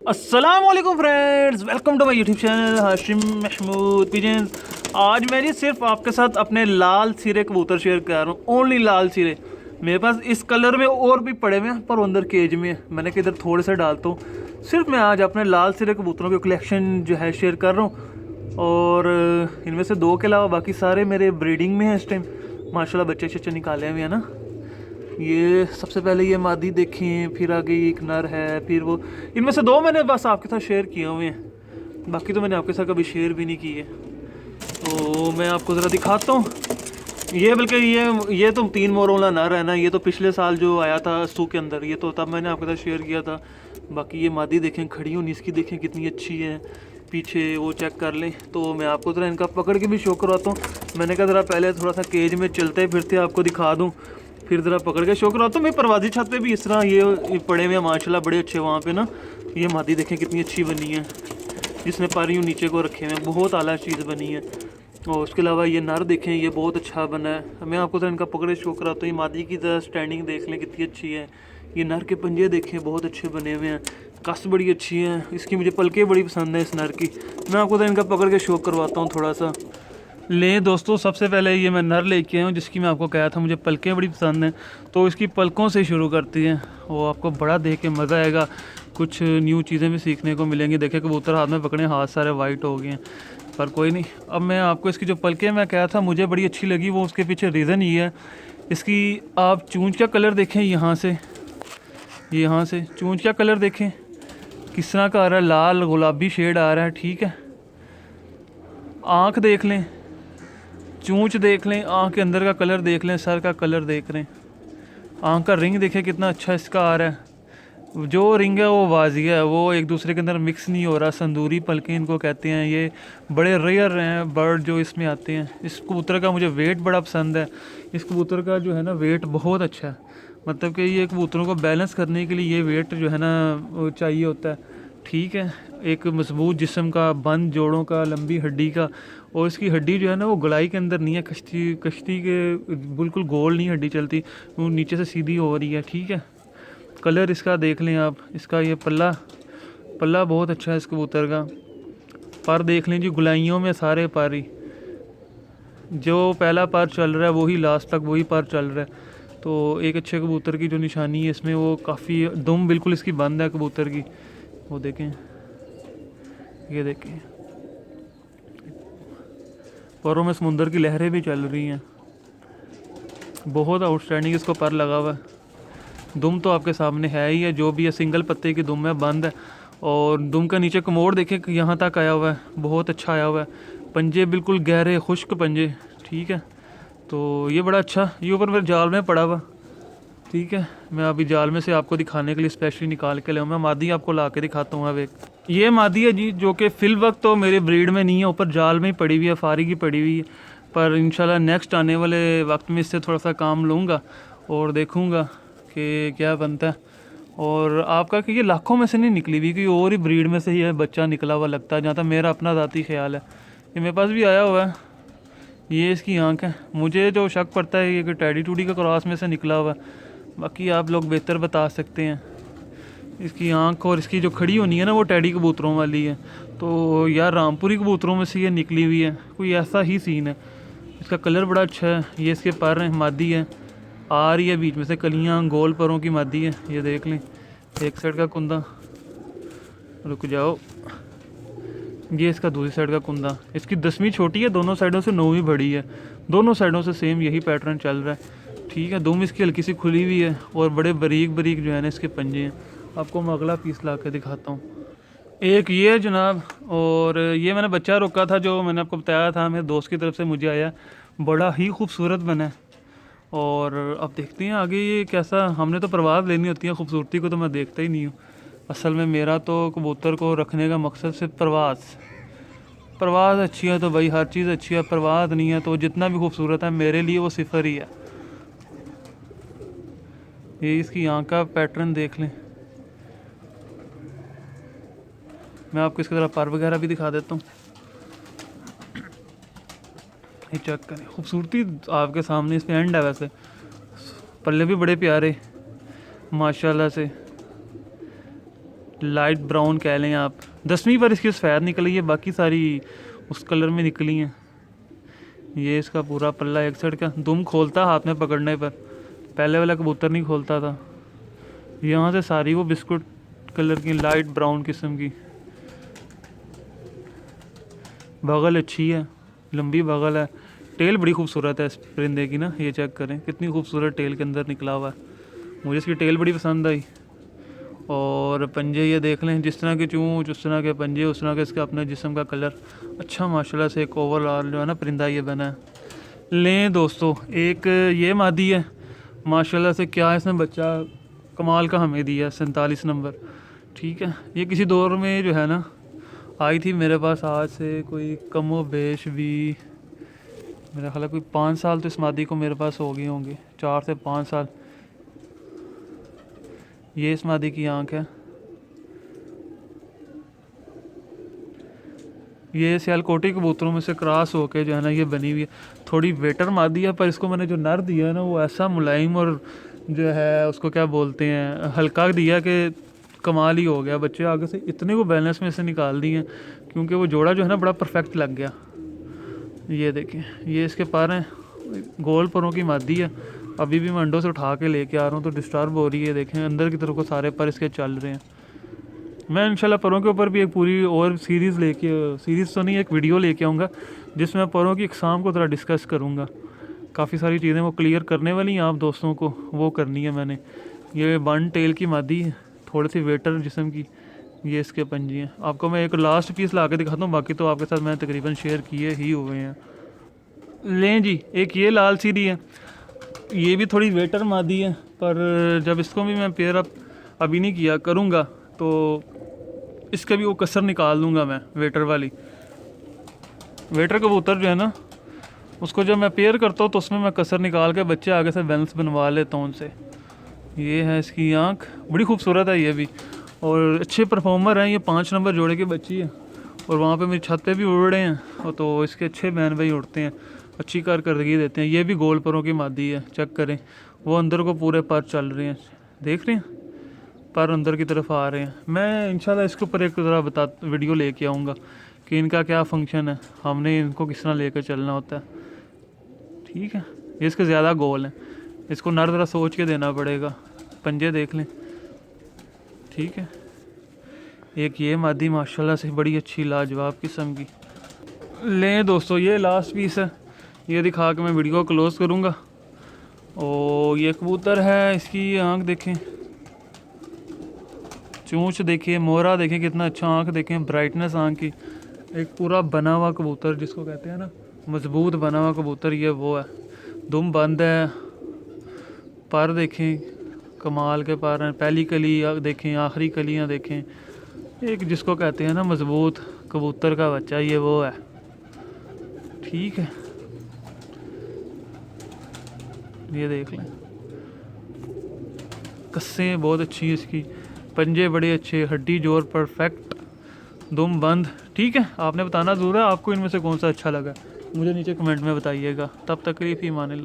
अस्सलाम वालेकुम friends, welcome to my YouTube channel Hashim Mahmood pigeons. आज मैं जी सिर्फ आपके साथ अपने लाल सिरे कबूतर शेयर कर रहा हूँ। ओनली लाल सिरे मेरे पास इस कलर में और भी पड़े हुए हैं, पर अंदर केज में है। मैंने कि इधर थोड़े से डालता हूँ। सिर्फ मैं आज अपने लाल सिरे कबूतरों की कलेक्शन जो है शेयर कर रहा हूँ। और इनमें से दो के अलावा बाकी सारे मेरे ब्रीडिंग में हैं इस टाइम। माशाल्लाह बच्चे अच्छे निकाले हुए हैं ना। ये सबसे पहले ये मादी देखें, फिर आगे एक नर है, फिर वो इनमें से दो मैंने बस आपके साथ शेयर किए हुए हैं, बाकी तो मैंने आपके साथ कभी शेयर भी नहीं किए। तो मैं आपको ज़रा दिखाता हूँ। ये बल्कि ये तो 3 मोरों वाला नर है ना। ये तो पिछले साल जो आया था सू के अंदर, ये तो तब मैंने आपके साथ शेयर किया था। बाकी ये मादी देखें खड़ी होनी इसकी, देखें कितनी अच्छी है। पीछे वो चेक कर लें। तो मैं आपको ज़रा इनका पकड़ के भी शो करवाता हूँ। मैंने कहा ज़रा पहले थोड़ा सा केज में चलते फिरते आपको दिखा दूँ, फिर ज़रा पकड़ के शो करवाता हूँ। मैं परवाजी छत पे भी इस तरह ये पड़े हुए हैं माशाल्लाह, बड़े अच्छे वहाँ पे ना। ये मादी देखें कितनी अच्छी बनी है, जिसने पर यूँ नीचे को रखे हुए हैं, बहुत आला चीज़ बनी है। और उसके अलावा ये नर देखें, ये बहुत अच्छा बना है। मैं आपको ज़रा इनका पकड़े शो कराता हूँ। ये मादी की ज़रा स्टैंडिंग देख लें कितनी अच्छी है। ये नर के पंजे देखें बहुत अच्छे बने हुए हैं, कस बड़ी अच्छी है इसकी। मुझे पलके बड़ी पसंद है इस नर की। मैं आपको ज़रा इनका पकड़ के शो करवाता हूँ थोड़ा सा। ले दोस्तों, सबसे पहले ये मैं नर लेके आया हूँ, जिसकी मैं आपको कहा था मुझे पलकें बड़ी पसंद हैं। तो इसकी पलकों से शुरू करती हैं, वो आपको बड़ा देख के मज़ा आएगा। कुछ न्यू चीज़ें भी सीखने को मिलेंगी। देखे कबूतर हाथ में पकड़े, हाथ सारे वाइट हो गए हैं, पर कोई नहीं। अब मैं आपको इसकी जो पलकें मैं कहा था मुझे बड़ी अच्छी लगी, वो उसके पीछे रीज़न ये है। इसकी आप चूंच का कलर देखें, यहाँ से चूंच का कलर देखें किस तरह का आ रहा है, लाल गुलाबी शेड आ रहा है, ठीक है। आँख देख लें, चूंच देख लें, आँख के अंदर का कलर देख लें, सर का कलर देख लें। आँख का रिंग देखें कितना अच्छा इसका आ रहा है। जो रिंग है वो वाजिया है, वो एक दूसरे के अंदर मिक्स नहीं हो रहा। संदूरी पलकें इनको कहते हैं। ये बड़े रेयर हैं बर्ड जो इसमें आते हैं। इस कबूतर का मुझे वेट बड़ा पसंद है। इस कबूतर का जो है ना वेट बहुत अच्छा है, मतलब कि ये कबूतरों को बैलेंस करने के लिए ये वेट जो है ना वो चाहिए होता है, ठीक है। एक मजबूत जिस्म का, बंद जोड़ों का, लंबी हड्डी का। और इसकी हड्डी जो है ना वो गलाई के अंदर नहीं है, कश्ती के बिल्कुल गोल नहीं हड्डी चलती, वो नीचे से सीधी हो रही है, ठीक है। कलर इसका देख लें आप, इसका ये पल्ला बहुत अच्छा है इस कबूतर का। पर देख लें जी, गुलाइयों में सारे पर ही, जो पहला पर चल रहा है वही लास्ट तक वही पर चल रहा है। तो एक अच्छे कबूतर की जो निशानी है इसमें, वो काफ़ी दुम बिल्कुल इसकी बंद है कबूतर की। वो देखें, ये देखें, परों में समुंदर की लहरें भी चल रही हैं। बहुत आउटस्टैंडिंग इसको पर लगा हुआ है। दुम तो आपके सामने है ही है, जो भी है सिंगल पत्ते की दुम है, बंद है। और दुम का नीचे कमोड़ देखें कि यहाँ तक आया हुआ है, बहुत अच्छा आया हुआ है। पंजे बिल्कुल गहरे खुश्क पंजे, ठीक है। तो ये बड़ा अच्छा, ये ऊपर मेरे जाल में पड़ा हुआ, ठीक है। मैं अभी जाल में से आपको दिखाने के लिए स्पेशली निकाल के लाऊँ। मैं मादी आपको ला के दिखाता हूँ। अब एक ये मादी है जी, जो कि फ़िल वक्त तो मेरे ब्रीड में नहीं है, ऊपर जाल में ही पड़ी हुई है, फारी की पड़ी हुई है। पर इंशाल्लाह नेक्स्ट आने वाले वक्त में इससे थोड़ा सा काम लूँगा और देखूँगा कि क्या बनता है। और आपका कि ये लाखों में से नहीं निकली हुई, कि और ही ब्रीड में से ही है बच्चा निकला हुआ लगता है, जहाँ तक मेरा अपना ज़ाती ख्याल है। ये मेरे पास भी आया हुआ है। ये इसकी आँख है। मुझे जो शक पड़ता है ये कि टैडी टूडी का क्रॉस में से निकला हुआ है, बाकी आप लोग बेहतर बता सकते हैं। इसकी आँख और इसकी जो खड़ी होनी है ना वो टैडी कबूतरों वाली है। तो यार रामपुरी कबूतरों में से ये निकली हुई है, कोई ऐसा ही सीन है। इसका कलर बड़ा अच्छा है। ये इसके पर हैं, मादी है, आ रही है बीच में से कलियाँ, गोल परों की मादी है। ये देख लें, एक साइड का कुंदा, रुक जाओ, ये इसका दूसरी साइड का कुंदा। इसकी 10वीं छोटी है, दोनों साइडों से 9वीं बड़ी है। दोनों साइडों से सेम यही पैटर्न चल रहा है, ठीक है। दुम इसकी हल्की सी खुली हुई है और बड़े बारीक बारीक जो है ना इसके पंजे हैं। आपको मैं अगला पीस ला के दिखाता हूँ। एक ये है जनाब, और ये मैंने बच्चा रोका था जो मैंने आपको बताया था, मेरे दोस्त की तरफ से मुझे आया, बड़ा ही खूबसूरत बना है। और अब देखते हैं आगे ये कैसा। हमने तो परवाज़ लेनी होती है, खूबसूरती को तो मैं देखता ही नहीं हूँ। असल में मेरा तो कबूतर को रखने का मकसद सिर्फ परवाज़ अच्छी है तो भाई हर चीज़ अच्छी है, परवाज़ नहीं है तो जितना भी खूबसूरत है मेरे लिए वो सिफर ही है। ये इसकी आँख का पैटर्न देख लें। मैं आपको इसकी तरह पर वगैरह भी दिखा देता हूँ, ये चेक करें। खूबसूरती आपके सामने इस पे एंड है। वैसे पल्ले भी बड़े प्यारे माशाल्लाह से, लाइट ब्राउन कह लें आप। 10वीं पर इसकी सफ़ेद निकली है, बाकी सारी उस कलर में निकली हैं। ये इसका पूरा पल्ला एक साइड का, दुम खोलता हाथ में पकड़ने पर, पहले वाला कबूतर नहीं खोलता था। यहाँ से सारी वो बिस्कुट कलर की लाइट ब्राउन किस्म की। बगल अच्छी है, लंबी बगल है। टेल बड़ी खूबसूरत है इस परिंदे की ना, ये चेक करें कितनी खूबसूरत टेल के अंदर निकला हुआ है। मुझे इसकी टेल बड़ी पसंद आई। और पंजे ये देख लें, जिस तरह के चूंच उस तरह के पंजे, उस तरह के इसका अपने जिस्म का कलर। अच्छा माशाल्लाह से एक ओवरऑल जो है ना परिंदा ये बना है। लें दोस्तों, एक ये मादी है माशाल्लाह से, क्या इसने बच्चा कमाल का हमें दिया, 47 नंबर। ठीक है, ये किसी दौर में जो है ना आई थी मेरे पास, आज से कोई कम व बेश भी मेरा ख्याल है कोई 5 साल तो इस मादी को मेरे पास हो गए होंगे, 4 से 5 साल। ये इस मादी की आंख है। ये सियालकोटी कबूतरों में से क्रॉस होके जो है ना ये बनी हुई है। थोड़ी वेटर मादी है, पर इसको मैंने जो नर दिया है ना वो ऐसा मुलायम और जो है उसको क्या बोलते हैं हल्का दिया कि कमाल ही हो गया। बच्चे आगे से इतने को बैलेंस में से निकाल दिए हैं, क्योंकि वो जोड़ा जो है ना बड़ा परफेक्ट लग गया। ये देखें, ये इसके पर हैं, गोल परों की मादी है। अभी भी मैं अंडों से उठा के लेके आ रहा हूँ तो डिस्टर्ब हो रही है। देखें अंदर की तरफ को सारे पर इसके चल रहे हैं। मैं इंशाल्लाह परों के ऊपर भी एक पूरी और सीरीज़ तो नहीं, एक वीडियो लेके आऊँगा जिसमें मैं परों की इकसाम को थोड़ा डिस्कस करूँगा। काफ़ी सारी चीज़ें वो क्लियर करने वाली हैं आप दोस्तों को, वो करनी है मैंने। ये वन टेल की मादी है, थोड़ी सी वेटर जिस्म की। ये इसके पंजे हैं। आपको मैं एक लास्ट पीस ला के दिखाता हूँ, बाकी तो आपके साथ मैंने तकरीबन शेयर किए ही हुए हैं। लें जी, एक ये लाल सीरी है, ये भी थोड़ी वेटर मादी है, पर जब इसको भी मैं पेयर अप अभी नहीं किया करूँगा तो इसका भी वो कसर निकाल दूँगा मैं। वेटर वाली वेटर कबूतर जो है ना उसको जब मैं पेयर करता हूँ तो उसमें मैं कसर निकाल के बच्चे आगे से बैलेंस बनवा लेता हूँ उनसे। ये है इसकी आँख, बड़ी खूबसूरत है ये भी, और अच्छे परफॉर्मर हैं। ये 5 नंबर जोड़े की बच्ची है, और वहाँ पे मेरी छत पे भी उड़ रहे हैं, और तो इसके अच्छे बहन भाई उड़ते हैं, अच्छी कारकर्दगी देते हैं। ये भी गोल परों की मादी है, चेक करें वो अंदर को पूरे पर चल रहे हैं, देख रहे हैं पर अंदर की तरफ आ रहे हैं। मैं इंशाल्लाह इसके ऊपर एक ज़रा वीडियो लेके आऊँगा कि इनका क्या फंक्शन है, हमने इनको किस तरह लेकर चलना होता है। ठीक है, ये इसके ज़्यादा गोल हैं, इसको नर ज़रा सोच के देना पड़ेगा। पंजे देख लें। ठीक है, एक ये मादी माशाल्लाह से बड़ी अच्छी लाजवाब किस्म की। लें दोस्तों, ये लास्ट पीस है, ये दिखा के मैं वीडियो को क्लोज़ करूँगा। और ये कबूतर है, इसकी आँख देखें, चूंच देखिए, मोहरा देखें कितना अच्छा, आँख देखें, ब्राइटनेस आँख की। एक पूरा बना हुआ कबूतर जिसको कहते हैं ना मजबूत बना हुआ कबूतर, ये वो है। दुम बंद है, पर देखें कमाल के पर हैं। पहली कली देखें, आखिरी कलियां देखें। एक जिसको कहते हैं ना मजबूत कबूतर का बच्चा, ये वो है। ठीक है, ये देख लें, कस्सें बहुत अच्छी है इसकी, पंजे बड़े अच्छे, हड्डी जोर परफेक्ट, दुम बंद। ठीक है, आपने बताना ज़रूर है आपको इनमें से कौन सा अच्छा लगा, मुझे नीचे कमेंट में बताइएगा। तब तक के लिए फ़ी अमान अल्लाह।